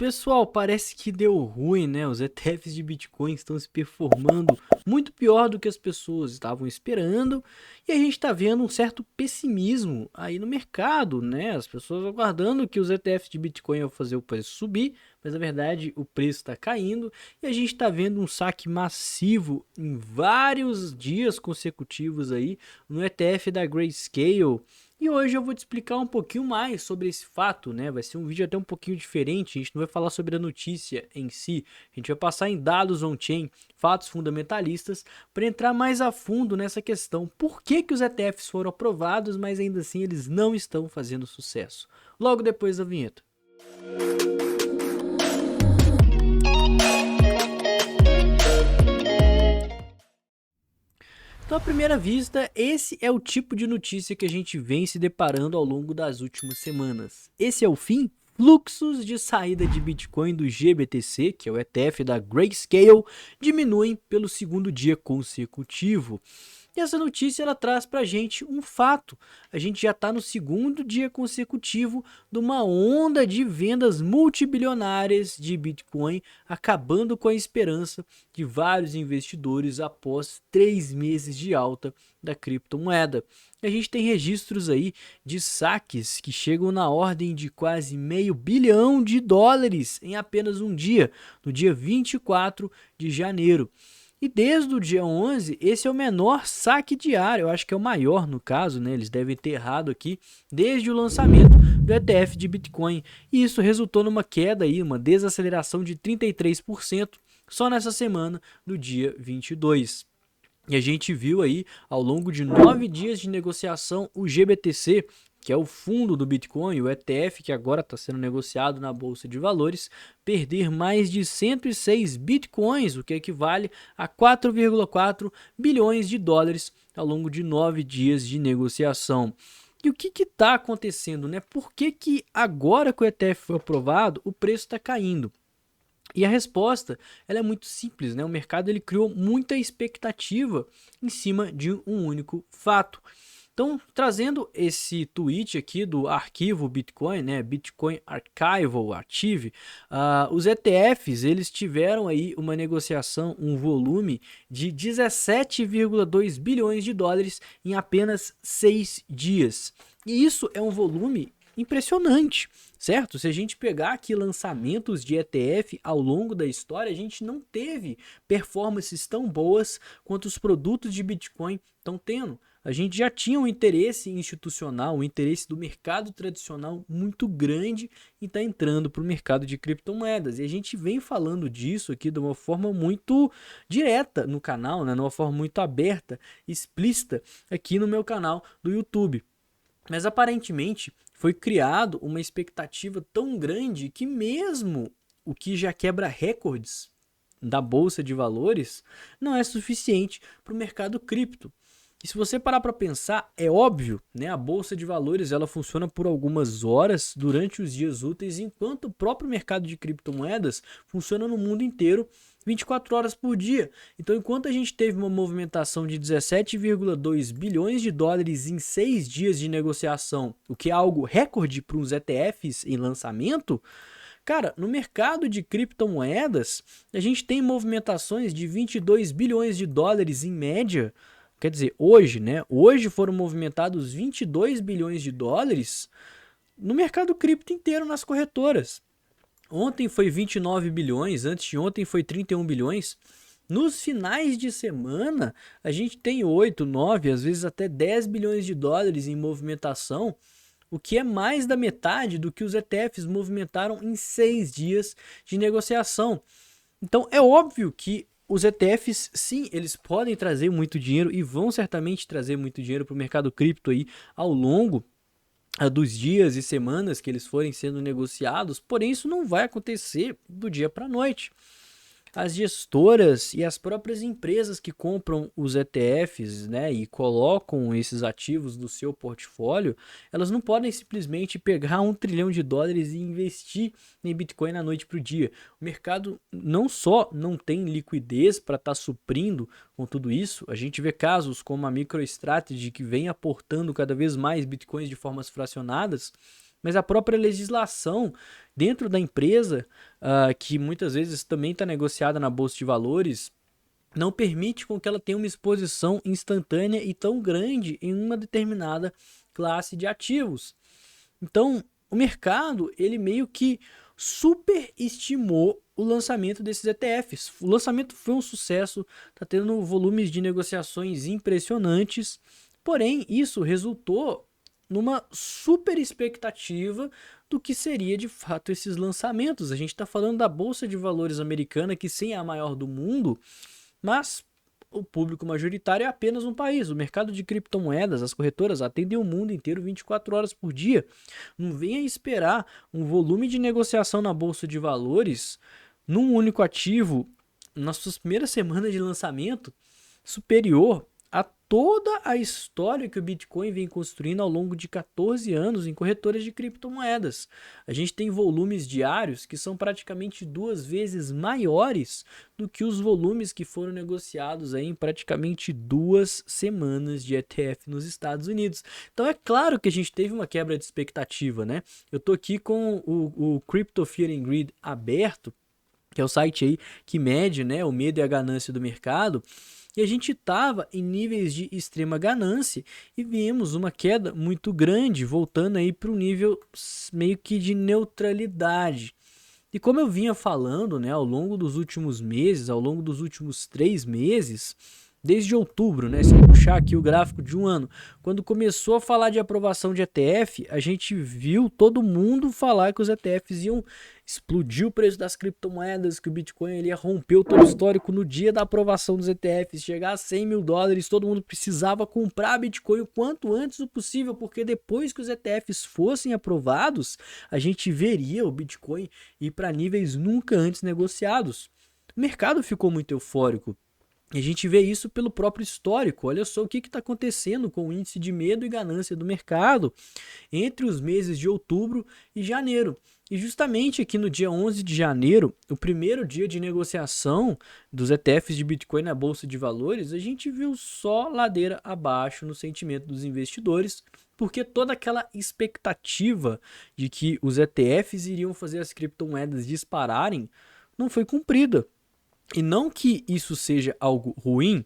Pessoal, parece que deu ruim, né? Os ETFs de Bitcoin estão se performando muito pior do que as pessoas estavam esperando, e a gente está vendo um certo pessimismo aí no mercado, né? As pessoas aguardando que os ETFs de Bitcoin iam fazer o preço subir, mas na verdade o preço está caindo e a gente está vendo um saque massivo em vários dias consecutivos aí no ETF da Grayscale. E hoje eu vou te explicar um pouquinho mais sobre esse fato, né? Vai ser um vídeo até um pouquinho diferente, a gente não vai falar sobre a notícia em si, a gente vai passar em dados on-chain, fatos fundamentalistas, para entrar mais a fundo nessa questão. Por que que os ETFs foram aprovados, mas ainda assim eles não estão fazendo sucesso? Logo depois da vinheta. Então, à primeira vista, esse é o tipo de notícia que a gente vem se deparando ao longo das últimas semanas. Esse é o fim? Fluxos de saída de Bitcoin do GBTC, que é o ETF da Grayscale, diminuem pelo segundo dia consecutivo. E essa notícia ela traz para a gente um fato. A gente já está no segundo dia consecutivo de uma onda de vendas multibilionárias de Bitcoin, acabando com a esperança de vários investidores após 3 meses de alta da criptomoeda. A gente tem registros aí de saques que chegam na ordem de quase $500 bilhão em apenas um dia, no dia 24 de janeiro. E desde o dia 11, esse é o menor saque diário, eu acho que é o maior no caso, né? Eles devem ter errado aqui, desde o lançamento do ETF de Bitcoin. E isso resultou numa queda aí, uma desaceleração de 33% só nessa semana do dia 22. E a gente viu aí, ao longo de 9 dias de negociação, o GBTC, que é o fundo do Bitcoin, o ETF que agora está sendo negociado na Bolsa de Valores, perder mais de 106 Bitcoins, o que equivale a 4,4 bilhões de dólares ao longo de 9 dias de negociação. E o que está acontecendo, né? Por que agora que o ETF foi aprovado, o preço está caindo? E a resposta ela é muito simples, né? O mercado ele criou muita expectativa em cima de um único fato. Então, trazendo esse tweet aqui do arquivo Bitcoin, né, Bitcoin Archival Archive, os ETFs eles tiveram aí uma negociação, um volume de 17,2 bilhões de dólares em apenas 6 dias. E isso é um volume impressionante, certo? Se a gente pegar aqui lançamentos de ETF ao longo da história, a gente não teve performances tão boas quanto os produtos de Bitcoin estão tendo. A gente já tinha um interesse institucional, um interesse do mercado tradicional muito grande e está entrando para o mercado de criptomoedas. E a gente vem falando disso aqui de uma forma muito direta no canal, né? De uma forma muito aberta, explícita aqui no meu canal do YouTube. Mas aparentemente foi criado uma expectativa tão grande que mesmo o que já quebra recordes da bolsa de valores não é suficiente para o mercado cripto. E se você parar para pensar, é óbvio, né? A bolsa de valores ela funciona por algumas horas durante os dias úteis, enquanto o próprio mercado de criptomoedas funciona no mundo inteiro 24 horas por dia. Então, enquanto a gente teve uma movimentação de 17,2 bilhões de dólares em 6 dias de negociação, o que é algo recorde para os ETFs em lançamento, cara, no mercado de criptomoedas, a gente tem movimentações de 22 bilhões de dólares em média. Quer dizer, hoje, né? Hoje foram movimentados 22 bilhões de dólares no mercado cripto inteiro, nas corretoras. Ontem foi 29 bilhões, antes de ontem foi 31 bilhões. Nos finais de semana, a gente tem 8, 9, às vezes até 10 bilhões de dólares em movimentação, o que é mais da metade do que os ETFs movimentaram em 6 dias de negociação. Então é óbvio que os ETFs, sim, eles podem trazer muito dinheiro e vão certamente trazer muito dinheiro para o mercado cripto aí ao longo dos dias e semanas que eles forem sendo negociados, porém isso não vai acontecer do dia para a noite. As gestoras e as próprias empresas que compram os ETFs, né, e colocam esses ativos no seu portfólio, elas não podem simplesmente pegar $1 trilhão e investir em Bitcoin da noite para o dia. O mercado não só não tem liquidez para estar suprindo com tudo isso, a gente vê casos como a MicroStrategy que vem aportando cada vez mais Bitcoins de formas fracionadas, mas a própria legislação dentro da empresa, que muitas vezes também está negociada na Bolsa de Valores, não permite com que ela tenha uma exposição instantânea e tão grande em uma determinada classe de ativos. Então, o mercado, ele meio que superestimou o lançamento desses ETFs. O lançamento foi um sucesso, está tendo volumes de negociações impressionantes, porém, isso resultou numa super expectativa do que seria de fato esses lançamentos. A gente está falando da Bolsa de Valores americana, que sim é a maior do mundo, mas o público majoritário é apenas um país. O mercado de criptomoedas, as corretoras atendem o mundo inteiro 24 horas por dia. Não venha esperar um volume de negociação na Bolsa de Valores num único ativo nas suas primeiras semanas de lançamento superior a toda a história que o Bitcoin vem construindo ao longo de 14 anos em corretoras de criptomoedas. A gente tem volumes diários que são praticamente 2 vezes maiores do que os volumes que foram negociados aí em praticamente 2 semanas de ETF nos Estados Unidos. Então é claro que a gente teve uma quebra de expectativa, né? Eu tô aqui com o Crypto Fear and Greed aberto, que é o site aí que mede, né, o medo e a ganância do mercado. E a gente estava em níveis de extrema ganância e vimos uma queda muito grande, voltando aí para um nível meio que de neutralidade. E como eu vinha falando, né, ao longo dos últimos meses, ao longo dos últimos 3 meses, desde outubro, né, se eu puxar aqui o gráfico de um ano, quando começou a falar de aprovação de ETF, a gente viu todo mundo falar que os ETFs iam explodir o preço das criptomoedas, que o Bitcoin ele ia romper o topo histórico no dia da aprovação dos ETFs, chegar a 100 mil dólares, todo mundo precisava comprar Bitcoin o quanto antes o possível, porque depois que os ETFs fossem aprovados, a gente veria o Bitcoin ir para níveis nunca antes negociados. O mercado ficou muito eufórico. E a gente vê isso pelo próprio histórico. Olha só o que está acontecendo com o índice de medo e ganância do mercado entre os meses de outubro e janeiro. E justamente aqui no dia 11 de janeiro, o primeiro dia de negociação dos ETFs de Bitcoin na Bolsa de Valores, a gente viu só ladeira abaixo no sentimento dos investidores, porque toda aquela expectativa de que os ETFs iriam fazer as criptomoedas dispararem não foi cumprida. E não que isso seja algo ruim,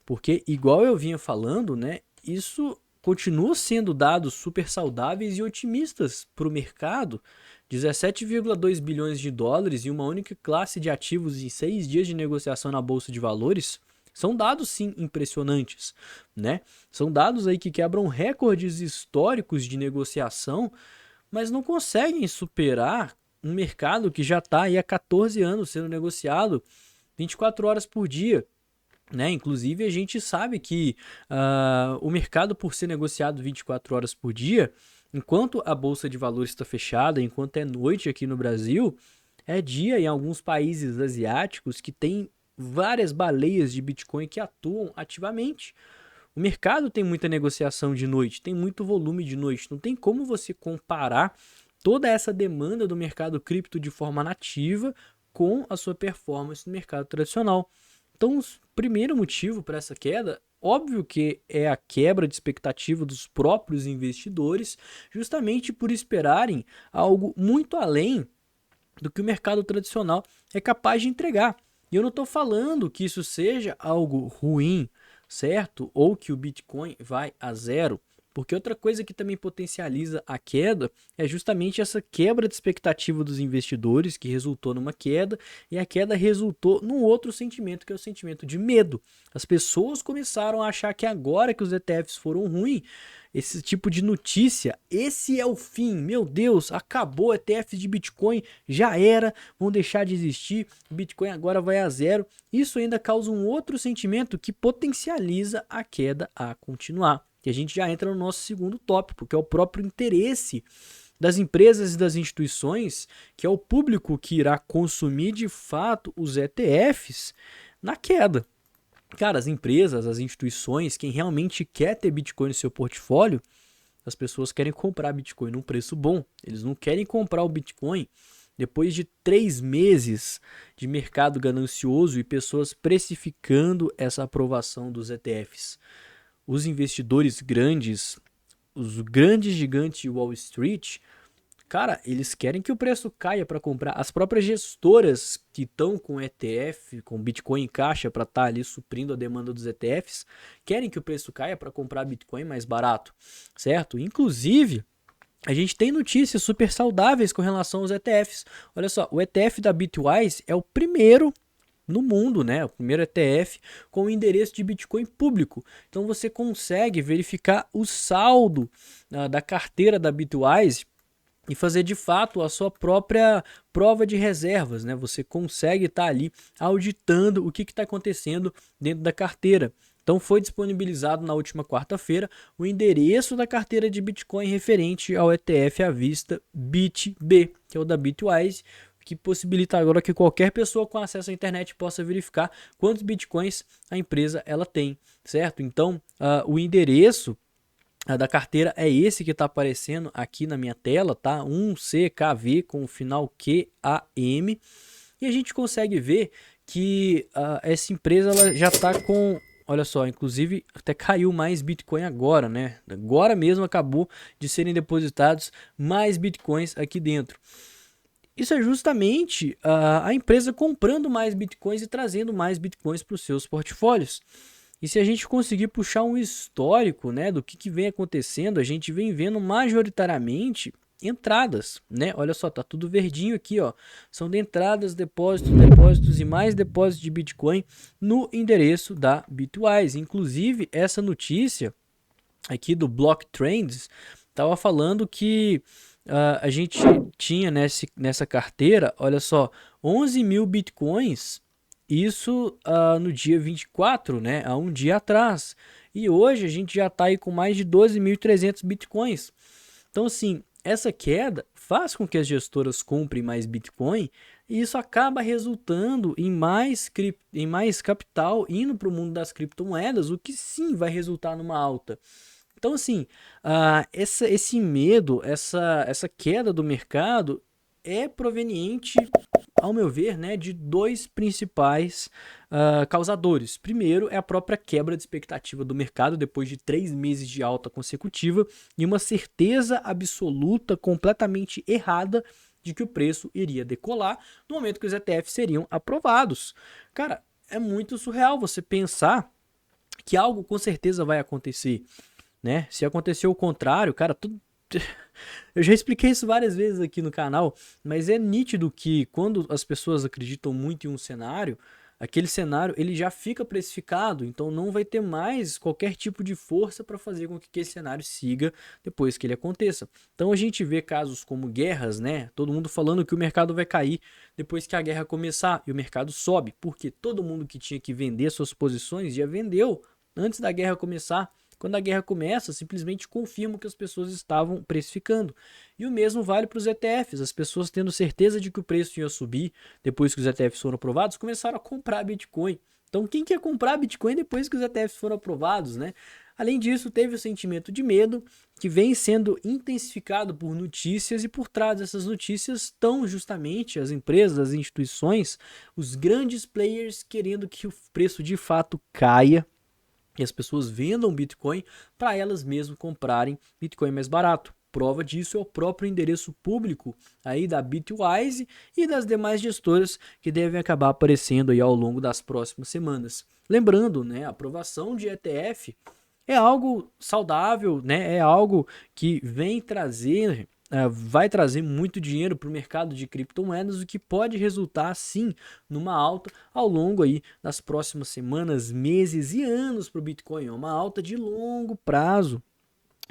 porque igual eu vinha falando, né, isso continua sendo dados super saudáveis e otimistas para o mercado. 17,2 bilhões de dólares em uma única classe de ativos em 6 dias de negociação na Bolsa de Valores são dados sim impressionantes, né? São dados aí que quebram recordes históricos de negociação, mas não conseguem superar um mercado que já está aí há 14 anos sendo negociado 24 horas por dia, né? Inclusive a gente sabe que o mercado, por ser negociado 24 horas por dia, enquanto a Bolsa de Valores está fechada, enquanto é noite aqui no Brasil, é dia em alguns países asiáticos que tem várias baleias de Bitcoin que atuam ativamente. O mercado tem muita negociação de noite, tem muito volume de noite, não tem como você comparar toda essa demanda do mercado cripto de forma nativa com a sua performance no mercado tradicional. Então, o primeiro motivo para essa queda, óbvio que é a quebra de expectativa dos próprios investidores, justamente por esperarem algo muito além do que o mercado tradicional é capaz de entregar. E eu não estou falando que isso seja algo ruim, certo? Ou que o Bitcoin vai a zero. Porque outra coisa que também potencializa a queda é justamente essa quebra de expectativa dos investidores, que resultou numa queda, e a queda resultou num outro sentimento, que é o sentimento de medo. As pessoas começaram a achar que agora que os ETFs foram ruins, esse tipo de notícia, esse é o fim, meu Deus, acabou ETFs de Bitcoin, já era, vão deixar de existir, o Bitcoin agora vai a zero. Isso ainda causa um outro sentimento que potencializa a queda a continuar. Que a gente já entra no nosso segundo tópico, que é o próprio interesse das empresas e das instituições, que é o público que irá consumir de fato os ETFs na queda. Cara, as empresas, as instituições, quem realmente quer ter Bitcoin no seu portfólio, as pessoas querem comprar Bitcoin num preço bom. Eles não querem comprar o Bitcoin depois de 3 meses de mercado ganancioso e pessoas precificando essa aprovação dos ETFs. Os investidores grandes, os grandes gigantes de Wall Street, Cara, eles querem que o preço caia para comprar. As próprias gestoras que estão com ETF, com Bitcoin em caixa para estar ali suprindo a demanda dos ETFs, querem que o preço caia para comprar Bitcoin mais barato, certo? Inclusive, a gente tem notícias super saudáveis com relação aos ETFs. Olha só, o ETF da Bitwise é o primeiro no mundo, né? O primeiro ETF com o endereço de Bitcoin público. Então você consegue verificar o saldo da carteira da Bitwise e fazer de fato a sua própria prova de reservas, né? Você consegue estar ali auditando o que está acontecendo dentro da carteira. Então foi disponibilizado na última quarta-feira o endereço da carteira de Bitcoin referente ao ETF à vista BitB, que é o da Bitwise, que possibilita agora que qualquer pessoa com acesso à internet possa verificar quantos Bitcoins a empresa ela tem, certo? Então o endereço da carteira é esse que está aparecendo aqui na minha tela, tá? 1CKV com o final QAM. E a gente consegue ver que essa empresa ela já está com, olha só, inclusive até caiu mais Bitcoin agora, né? Agora mesmo acabou de serem depositados mais Bitcoins aqui dentro. Isso é justamente a empresa comprando mais Bitcoins e trazendo mais Bitcoins para os seus portfólios. E se a gente conseguir puxar um histórico, né, do que vem acontecendo, a gente vem vendo majoritariamente entradas, né? Olha só, tá tudo verdinho aqui, ó. São de entradas, depósitos, depósitos e mais depósitos de Bitcoin no endereço da Bitwise. Inclusive, essa notícia aqui do Block Trends estava falando que a gente tinha nessa carteira, olha só, 11 mil Bitcoins, isso no dia 24, né, há um dia atrás. E hoje a gente já está aí com mais de 12.300 Bitcoins. Então, assim, essa queda faz com que as gestoras comprem mais Bitcoin e isso acaba resultando em mais capital indo para o mundo das criptomoedas, o que sim vai resultar numa alta. Então, assim, esse medo, essa queda do mercado é proveniente, ao meu ver, né, de dois principais causadores. Primeiro é a própria quebra de expectativa do mercado depois de 3 meses de alta consecutiva e uma certeza absoluta, completamente errada, de que o preço iria decolar no momento que os ETFs seriam aprovados. Cara, é muito surreal você pensar que algo com certeza vai acontecer, né? Se acontecer o contrário, cara, tudo. Eu já expliquei isso várias vezes aqui no canal, mas é nítido que quando as pessoas acreditam muito em um cenário, aquele cenário ele já fica precificado, então não vai ter mais qualquer tipo de força para fazer com que esse cenário siga depois que ele aconteça. Então a gente vê casos como guerras, né? Todo mundo falando que o mercado vai cair depois que a guerra começar e o mercado sobe, porque todo mundo que tinha que vender suas posições já vendeu antes da guerra começar. Quando a guerra começa, simplesmente confirma o que as pessoas estavam precificando. E o mesmo vale para os ETFs. As pessoas tendo certeza de que o preço ia subir depois que os ETFs foram aprovados, começaram a comprar Bitcoin. Então, quem quer comprar Bitcoin depois que os ETFs foram aprovados, né? Além disso, teve o sentimento de medo que vem sendo intensificado por notícias e por trás dessas notícias estão justamente as empresas, as instituições, os grandes players querendo que o preço de fato caia e as pessoas vendam Bitcoin para elas mesmas comprarem Bitcoin mais barato. Prova disso é o próprio endereço público aí da Bitwise e das demais gestoras que devem acabar aparecendo aí ao longo das próximas semanas. Lembrando, né, a aprovação de ETF é algo saudável, né, é algo que vem trazer vai trazer muito dinheiro para o mercado de criptomoedas, o que pode resultar sim numa alta ao longo aí das próximas semanas, meses e anos para o Bitcoin. É uma alta de longo prazo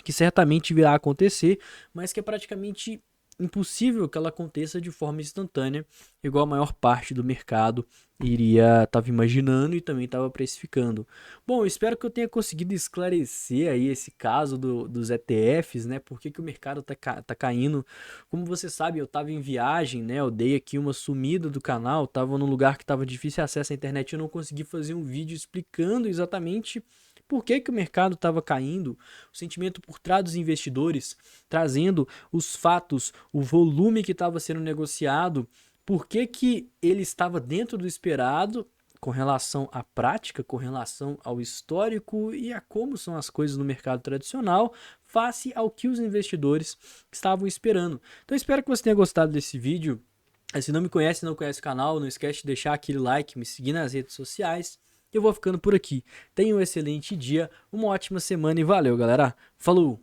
que certamente virá a acontecer, mas que é praticamente impossível que ela aconteça de forma instantânea, igual a maior parte do mercado estava imaginando e também estava precificando. Bom, espero que eu tenha conseguido esclarecer aí esse caso dos ETFs, né? Por que o mercado tá caindo? Como você sabe, eu estava em viagem, né? Eu dei aqui uma sumida do canal, estava num lugar que estava difícil acesso à internet, eu não consegui fazer um vídeo explicando exatamente por que o mercado estava caindo, o sentimento por trás dos investidores, trazendo os fatos, o volume que estava sendo negociado, por que ele estava dentro do esperado com relação à prática, com relação ao histórico e a como são as coisas no mercado tradicional, face ao que os investidores estavam esperando. Então espero que você tenha gostado desse vídeo. Se não me conhece, não conhece o canal, não esquece de deixar aquele like, me seguir nas redes sociais. Eu vou ficando por aqui. Tenha um excelente dia, uma ótima semana e valeu, galera. Falou!